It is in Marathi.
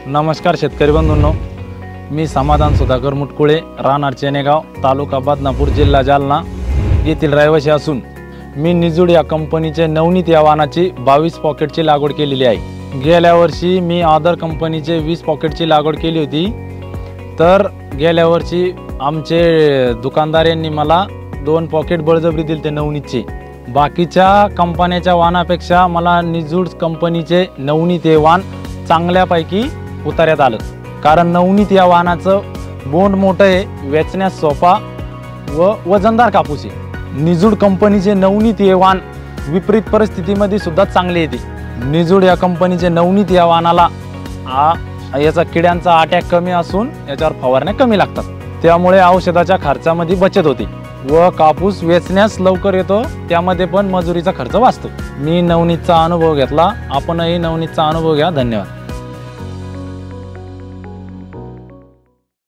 नमस्कार शेतकरी बंधूंनो, मी समाधान सुधाकर मुटकुळे, राहणार चेनेगाव, तालुका बदनापूर, जिल्हा जालना येथील रहिवासी असून मी निजूड या कंपनीचे नवनीत या वाहनाची 22 पॉकेटची लागवड केलेली आहे। गेल्या वर्षी मी आदर कंपनीचे 20 पॉकेटची लागवड केली होती। तर गेल्या वर्षी आमचे दुकानदार यांनी मला 2 पॉकेट बळजबरी दिले ते नवनीतचे। बाकीच्या कंपन्याच्या वाहनापेक्षा मला निजूड कंपनीचे नवनीत हे वाहन चांगल्यापैकी उतार्यात आलं, कारण नवनीत या वाहनाचं बोंड मोठं आहे, वेचण्यास सोपा व वजनदार कापूस आहे। निजूड कंपनीचे नवनीत हे वाहन विपरीत परिस्थितीमध्ये सुद्धा चांगले येते। निजूड या कंपनीचे नवनीत या वाहनाला याचा किड्यांचा अटॅक कमी असून याच्यावर फवारण्या कमी लागतात, त्यामुळे औषधाच्या खर्चामध्ये बचत होते व कापूस वेचण्यास लवकर येतो, त्यामध्ये पण मजुरीचा खर्च वाचतो। मी नवनीतचा अनुभव घेतला, आपणही नवनीतचा अनुभव घ्या। धन्यवाद।